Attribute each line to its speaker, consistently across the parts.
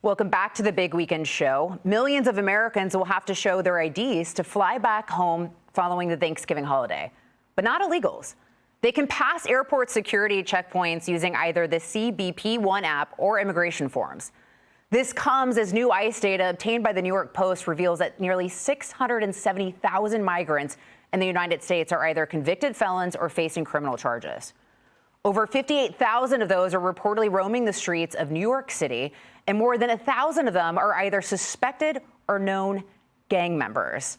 Speaker 1: Welcome back to the Big Weekend Show. Millions of Americans will have to show their IDs to fly back home following the Thanksgiving holiday, but not illegals. They can pass airport security checkpoints using either the CBP-1 app or immigration forms. This comes as new ICE data obtained by the New York Post reveals that nearly 670,000 migrants in the United States are either convicted felons or facing criminal charges. Over 58,000 of those are reportedly roaming the streets of New York City, and more than 1,000 of them are either suspected or known gang members.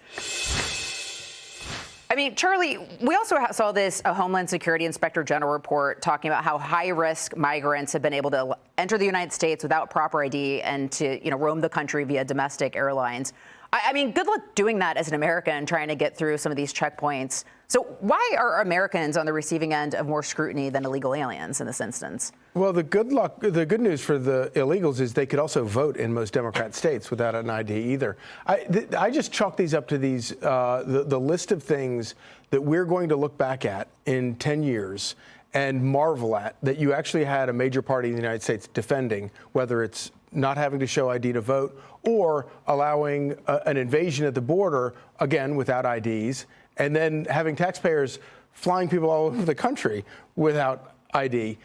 Speaker 1: I mean, Charlie, we also saw this Homeland Security Inspector General report talking about how high-risk migrants have been able to enter the United States without proper ID and to, roam the country via domestic airlines. I mean, good luck doing that as an American, trying to get through some of these checkpoints. So why are Americans on the receiving end of more scrutiny than illegal aliens in this instance? Well, the good news for the illegals is they could also vote in most Democrat states without an ID either. I just chalk these up to these the list of things that we're going to look back at in 10 years and marvel at that you actually had a major party in the United States defending, whether it's not having to show ID to vote or allowing an invasion at the border, again, without IDs, and then having taxpayers flying people all over the country without ID.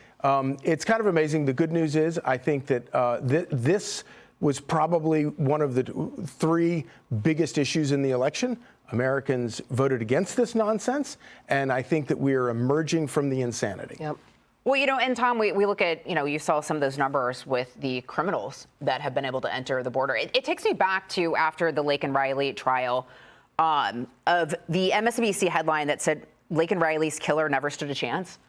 Speaker 1: It's kind of amazing. The good news is I think that this was probably one of the three biggest issues in the election. Americans voted against this nonsense, and I think that we are emerging from the insanity. Yep. Well, and Tom, we look at, you saw some of those numbers with the criminals that have been able to enter the border. It takes me back to after the Laken Riley trial of the MSNBC headline that said Laken Riley's killer never stood a chance.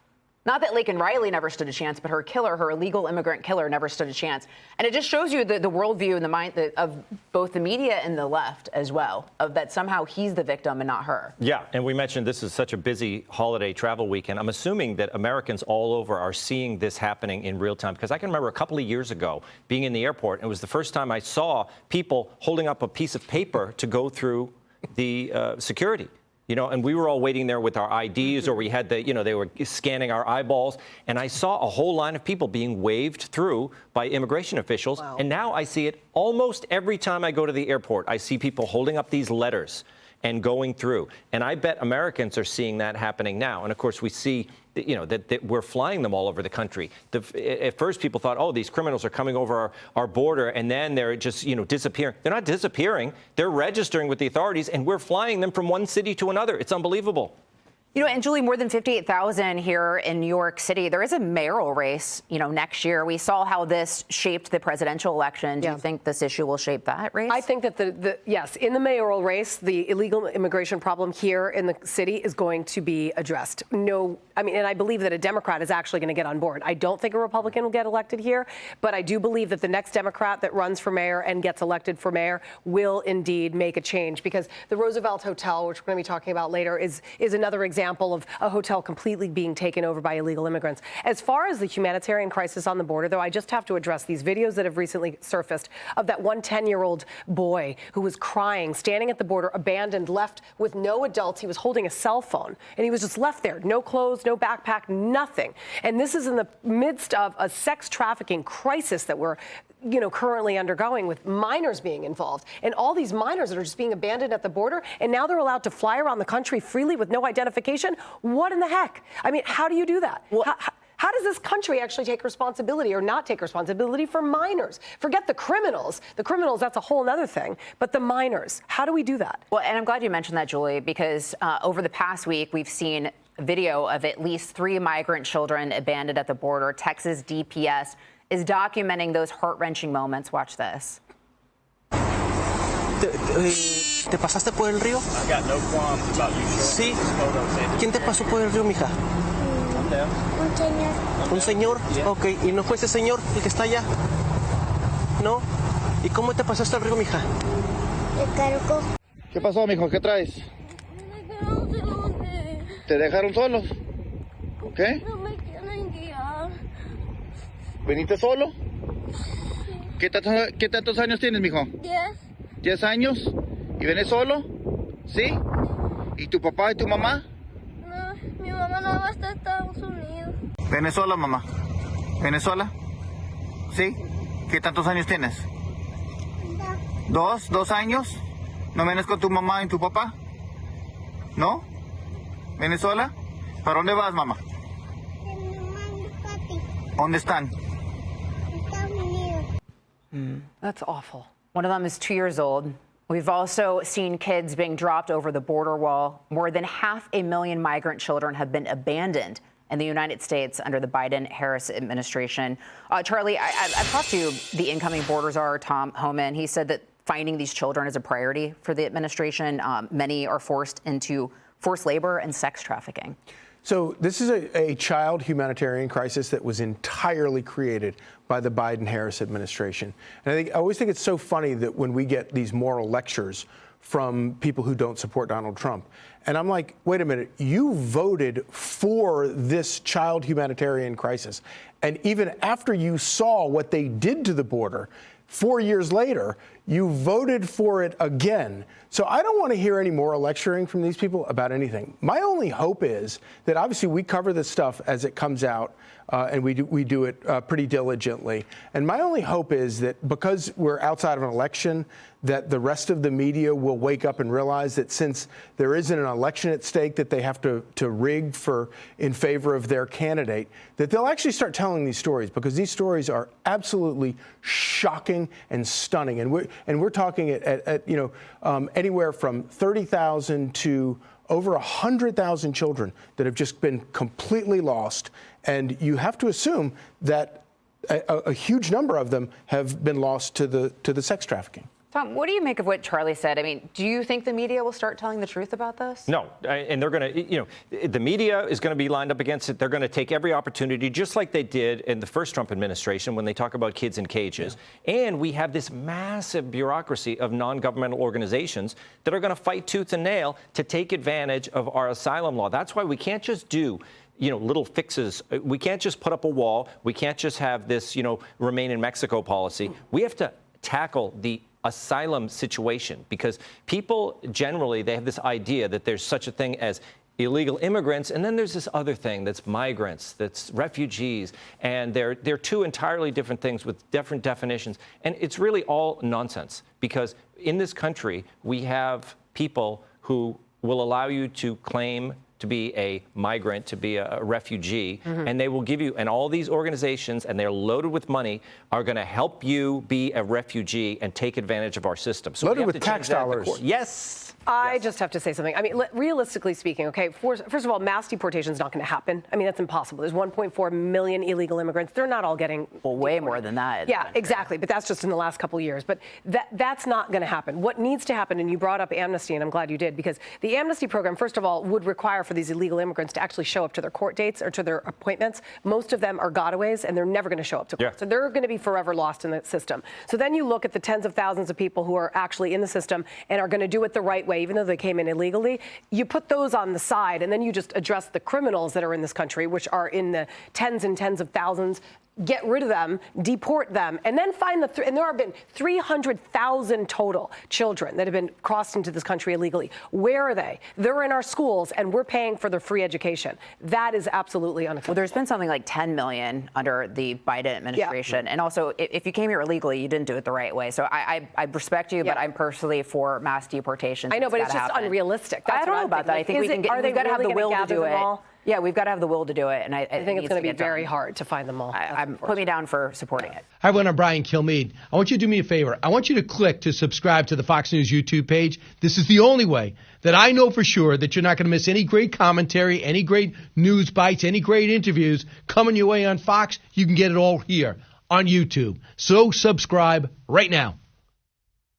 Speaker 1: Not that Laken Riley never stood a chance, but her killer, her illegal immigrant killer, never stood a chance. And it just shows you the worldview and the mind of both the media and the left as well, of that somehow he's the victim and not her. Yeah, and we mentioned this is such a busy holiday travel weekend. I'm assuming that Americans all over are seeing this happening in real time, because I can remember a couple of years ago being in the airport, and it was the first time I saw people holding up a piece of paper to go through the security. And we were all waiting there with our IDs, or we had they were scanning our eyeballs. And I saw a whole line of people being waved through by immigration officials. Wow. And now I see it almost every time I go to the airport. I see people holding up these letters and going through. And I bet Americans are seeing that happening now. And of course, we see that we're flying them all over the country. At first, people thought, oh, these criminals are coming over our border, and then they're just, disappearing. They're not disappearing. They're registering with the authorities, and we're flying them from one city to another. It's unbelievable. And Julie, more than 58,000 here in New York City. There is a mayoral race, next year. We saw how this shaped the presidential election. Do you think this issue will shape that race? I think that yes, in the mayoral race, the illegal immigration problem here in the city is going to be addressed. And I believe that a Democrat is actually going to get on board. I don't think a Republican will get elected here, but I do believe that the next Democrat that runs for mayor and gets elected for mayor will indeed make a change, because the Roosevelt Hotel, which we're going to be talking about later, is another example of a hotel completely being taken over by illegal immigrants. As far as the humanitarian crisis on the border, though, I just have to address these videos that have recently surfaced of that one 10-year-old boy who was crying, standing at the border, abandoned, left with no adults. He was holding a cell phone, and he was just left there. No clothes, no backpack, nothing. And this is in the midst of a sex trafficking crisis that we're currently undergoing, with minors being involved, and all these minors that are just being abandoned at the border, and now they're allowed to fly around the country freely with no identification. What in the heck? I mean, how do you do that? Well, how does this country actually take responsibility or not take responsibility for minors? Forget the criminals. The criminals, that's a whole other thing. But the minors, how do we do that? Well, and I'm glad you mentioned that, Julie, because over the past week, we've seen video of at least 3 migrant children abandoned at the border. Texas DPS is documenting those heart-wrenching moments. Watch this.
Speaker 2: ¿Te pasaste por el río? I got no qualms about you showing photos. ¿Quién te pasó por el río, mija?
Speaker 3: Un señor.
Speaker 2: ¿Un señor?
Speaker 3: Yeah.
Speaker 2: Ok. ¿Y no fue ese señor el que está allá? ¿No? ¿Y cómo te pasaste al río, mija?
Speaker 3: Me cargó.
Speaker 4: ¿Qué pasó, mijo? ¿Qué traes? ¿Te dejaron solos? ¿Qué?
Speaker 3: No me quieren guiar.
Speaker 4: ¿Viniste solo? ¿Qué tantos años tienes, mijo?
Speaker 3: 10.
Speaker 4: 10 años. ¿Y vienes solo? ¿Sí? ¿Y tu papá y tu mamá?
Speaker 3: No, mi mamá no va a estar en Estados Unidos.
Speaker 4: ¿Vienes sola, mamá? ¿Vienes sola? ¿Sí? ¿Qué tantos años tienes? ¿Dos años? ¿No vienes con tu mamá y tu papá? ¿No? ¿Vienes sola? ¿Para dónde vas, mamá? ¿Dónde están?
Speaker 5: That's awful.
Speaker 1: One of them is 2 years old. We've also seen kids being dropped over the border wall. More than 500,000 migrant children have been abandoned in the United States under the Biden-Harris administration. Charlie, I've talked to the incoming border czar, Tom Homan. He said that finding these children is a priority for the administration. Many are forced into forced labor and sex trafficking.
Speaker 6: So this is a child humanitarian crisis that was entirely created by the Biden-Harris administration. And I always think it's so funny that when we get these moral lectures from people who don't support Donald Trump. And I'm like, wait a minute, you voted for this child humanitarian crisis. And even after you saw what they did to the border, 4 years later, you voted for it again. So I don't want to hear any moral lecturing from these people about anything. My only hope is that obviously we cover this stuff as it comes out, and we do it pretty diligently. And my only hope is that because we're outside of an election, that the rest of the media will wake up and realize that since there isn't an election at stake that they have to rig in favor of their candidate, that they'll actually start telling these stories, because these stories are absolutely shocking and stunning. And we're talking at anywhere from 30,000 to over 100,000 children that have just been completely lost. And you have to assume that a huge number of them have been lost to the sex trafficking.
Speaker 1: Tom, what do you make of what Charlie said? I mean, do you think the media will start telling the truth about this?
Speaker 7: No, and they're going to, the media is going to be lined up against it. They're going to take every opportunity, just like they did in the first Trump administration when they talk about kids in cages. Yeah. And we have this massive bureaucracy of non-governmental organizations that are going to fight tooth and nail to take advantage of our asylum law. That's why we can't just do little fixes. We can't just put up a wall. We can't just have this, remain in Mexico policy. We have to tackle the asylum situation, because people generally, they have this idea that there's such a thing as illegal immigrants, and then there's this other thing that's migrants, that's refugees, and they're two entirely different things with different definitions. And it's really all nonsense, because in this country, we have people who will allow you to claim to be a migrant, to be a refugee, and they will give you, and all these organizations, and they're loaded with money, are going to help you be a refugee and take advantage of our system. So
Speaker 6: loaded with tax dollars.
Speaker 7: Yes.
Speaker 5: I just have to say something. I mean, realistically speaking, okay, first of all, mass deportation is not going to happen. I mean, that's impossible. There's 1.4 million illegal immigrants. They're not all getting
Speaker 1: way more than that.
Speaker 5: Yeah, exactly. But that's just in the last couple of years. But that's not going to happen. What needs to happen, and you brought up amnesty, and I'm glad you did, because the amnesty program, first of all, would require for these illegal immigrants to actually show up to their court dates or to their appointments. Most of them are gotaways, and they're never going to show up to court. Yeah. So they're going to be forever lost in the system. So then you look at the tens of thousands of people who are actually in the system and are going to do it the right way, even though they came in illegally. You put those on the side, and then you just address the criminals that are in this country, which are in the tens and tens of thousands. Get rid of them, deport them, and then find and there have been 300,000 total children that have been crossed into this country illegally. Where are they? They're in our schools, and we're paying for their free education. That is absolutely unacceptable.
Speaker 1: Well, there's been something like 10 million under the Biden administration. Yeah. And also, if you came here illegally, you didn't do it the right way. So I respect you, but I'm personally for mass deportation.
Speaker 5: I know, but it's just unrealistic.
Speaker 1: I don't know about that. I think we've got to have the will to do it. Yeah, we've got to have the will to do it, and I
Speaker 5: think it's going to be very hard to find them all.
Speaker 1: Put me down for supporting it.
Speaker 8: Hi, everyone. I'm Brian Kilmeade. I want you to do me a favor. I want you to click to subscribe to the Fox News YouTube page. This is the only way that I know for sure that you're not going to miss any great commentary, any great news bites, any great interviews coming your way on Fox. You can get it all here on YouTube. So subscribe right now.